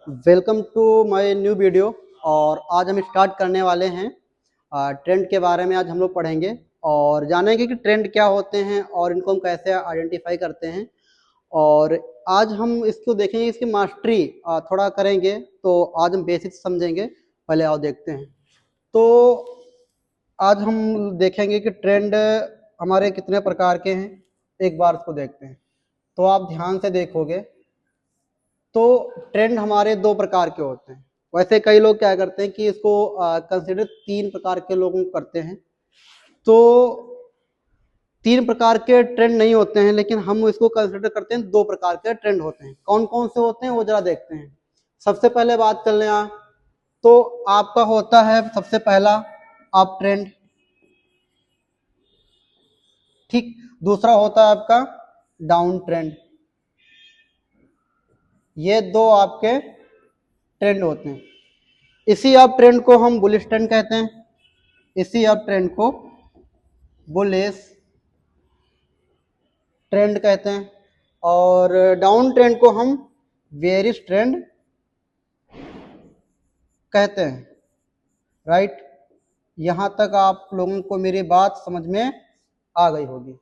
Welcome to my new video. और आज हम स्टार्ट करने वाले हैं ट्रेंड के बारे में। आज हम लोग पढ़ेंगे और जानेंगे कि ट्रेंड क्या होते हैं और इनको हम कैसे आइडेंटिफाई करते हैं। और आज हम इसको देखेंगे, इसकी मास्टरी थोड़ा करेंगे। तो आज हम बेसिक्स समझेंगे। पहले आओ देखते हैं। तो आज हम देखेंगे कि ट्रेंड हमारे कितने प्रकार के हैं। एक बार इसको देखते हैं तो आप ध्यान से देखोगे तो ट्रेंड हमारे दो प्रकार के होते हैं। वैसे कई लोग क्या करते हैं कि इसको कंसिडर तीन प्रकार के लोगों को करते हैं। तो तीन प्रकार के ट्रेंड नहीं होते हैं, लेकिन हम इसको कंसिडर करते हैं दो प्रकार के ट्रेंड होते हैं। कौन कौन से होते हैं वो जरा देखते हैं। सबसे पहले बात कर लें तो आपका होता है सबसे पहला अप ट्रेंड, ठीक। दूसरा होता है आपका डाउन ट्रेंड। ये दो आपके ट्रेंड होते हैं। इसी अप ट्रेंड को हम बुलिश ट्रेंड कहते हैं। इसी अप ट्रेंड को बुलिश ट्रेंड कहते हैं और डाउन ट्रेंड को हम बेयरिश ट्रेंड कहते हैं। राइट, यहां तक आप लोगों को मेरी बात समझ में आ गई होगी।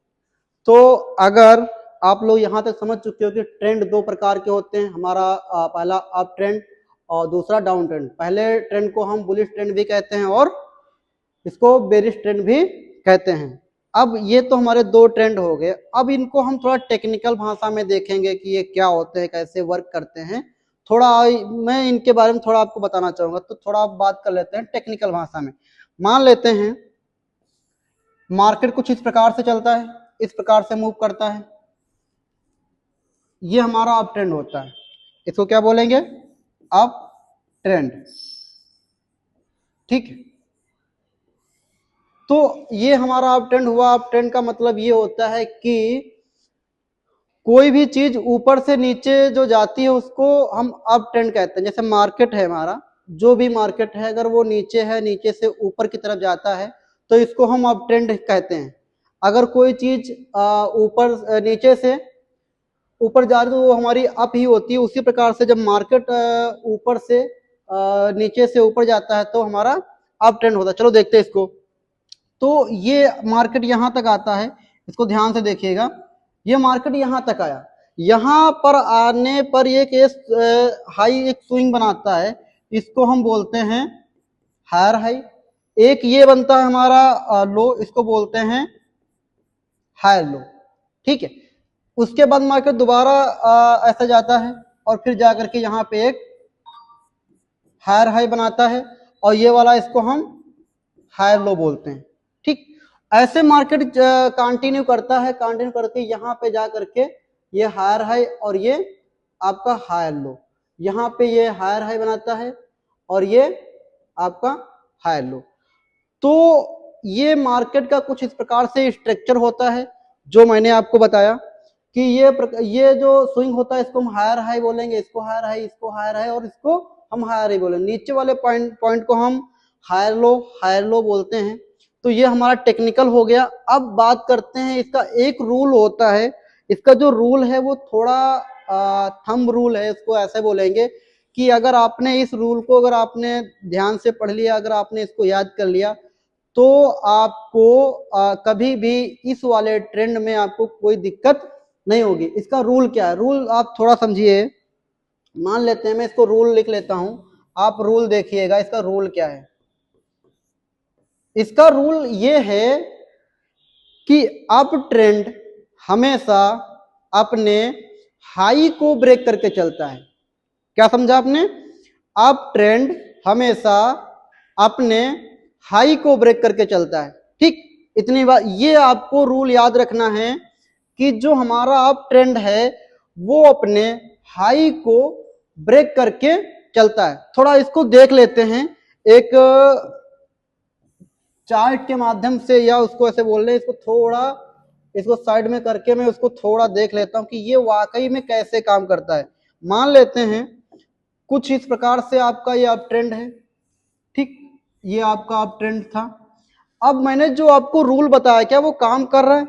तो अगर आप लोग यहां तक समझ चुके हो कि ट्रेंड दो प्रकार के होते हैं, हमारा पहला अप ट्रेंड और दूसरा डाउन ट्रेंड। पहले ट्रेंड को हम बुलिश ट्रेंड भी कहते हैं और इसको बेरिश ट्रेंड भी कहते हैं। अब ये तो हमारे दो ट्रेंड हो गए। अब इनको हम थोड़ा टेक्निकल भाषा में देखेंगे कि ये क्या होते हैं, कैसे वर्क करते हैं। थोड़ा मैं इनके बारे में थोड़ा आपको बताना चाहूंगा। तो थोड़ा बात कर लेते हैं टेक्निकल भाषा में। मान लेते हैं मार्केट कुछ इस प्रकार से चलता है, इस प्रकार से मूव करता है। ये हमारा अप ट्रेंड होता है। इसको क्या बोलेंगे? अप ट्रेंड, ठीक। तो ये हमारा अप ट्रेंड हुआ। अप ट्रेंड का मतलब ये होता है कि कोई भी चीज ऊपर से नीचे जो जाती है उसको हम अप ट्रेंड कहते हैं। जैसे मार्केट है हमारा, जो भी मार्केट है, अगर वो नीचे है, नीचे से ऊपर की तरफ जाता है तो इसको हम अप ट्रेंड कहते हैं। अगर कोई चीज ऊपर नीचे से ऊपर जा रही है तो वो हमारी अप ही होती है। उसी प्रकार से जब मार्केट ऊपर से नीचे से ऊपर जाता है तो हमारा अप ट्रेंड होता है। चलो देखते हैं इसको। तो ये मार्केट यहां तक आता है, इसको ध्यान से देखिएगा। ये मार्केट यहां तक आया, यहां पर आने पर एक हाई, एक स्विंग बनाता है। इसको हम बोलते हैं हायर हाई। एक ये बनता है हमारा लो, इसको बोलते हैं हायर लो, ठीक है। उसके बाद मार्केट दोबारा ऐसा जाता है और फिर जाकर के यहाँ पे एक हायर हाई बनाता है और ये वाला इसको हम हायर लो बोलते हैं, ठीक। ऐसे मार्केट कंटिन्यू करता है, कंटिन्यू करके यहाँ पे जा करके ये हायर हाई और ये आपका हायर लो, यहाँ पे ये हायर हाई बनाता है और ये आपका हायर लो। तो ये मार्केट का कुछ इस प्रकार से स्ट्रक्चर होता है जो मैंने आपको बताया कि ये जो स्विंग होता है इसको हम हायर हाई बोलेंगे, इसको हायर हाई, इसको हायर हाई और इसको हम हायर हाई बोलेंगे। नीचे वाले पॉइंट को हम हायर लो बोलते हैं। तो ये हमारा टेक्निकल हो गया। अब बात करते हैं, इसका एक रूल होता है। इसका जो रूल है वो थोड़ा थंब रूल है, इसको ऐसे बोलेंगे कि अगर आपने इस रूल को अगर आपने ध्यान से पढ़ लिया, अगर आपने इसको याद कर लिया तो आपको कभी भी इस वाले ट्रेंड में आपको कोई दिक्कत नहीं होगी। इसका रूल क्या है, रूल आप थोड़ा समझिए। मान लेते हैं मैं इसको रूल लिख लेता हूं, आप रूल देखिएगा। इसका रूल क्या है? इसका रूल ये है कि अप ट्रेंड हमेशा अपने हाई को ब्रेक करके चलता है। क्या समझा आपने? अप ट्रेंड हमेशा अपने हाई को ब्रेक करके चलता है, ठीक। इतनी बात, ये आपको रूल याद रखना है कि जो हमारा अप ट्रेंड है वो अपने हाई को ब्रेक करके चलता है। थोड़ा इसको देख लेते हैं एक चार्ट के माध्यम से, या उसको ऐसे बोल रहे हैं, इसको थोड़ा इसको साइड में करके मैं उसको थोड़ा देख लेता हूं कि ये वाकई में कैसे काम करता है। मान लेते हैं कुछ इस प्रकार से आपका ये अप ट्रेंड है, ठीक। ये आपका अप ट्रेंड था। अब मैंने जो आपको रूल बताया, क्या वो काम कर रहा है?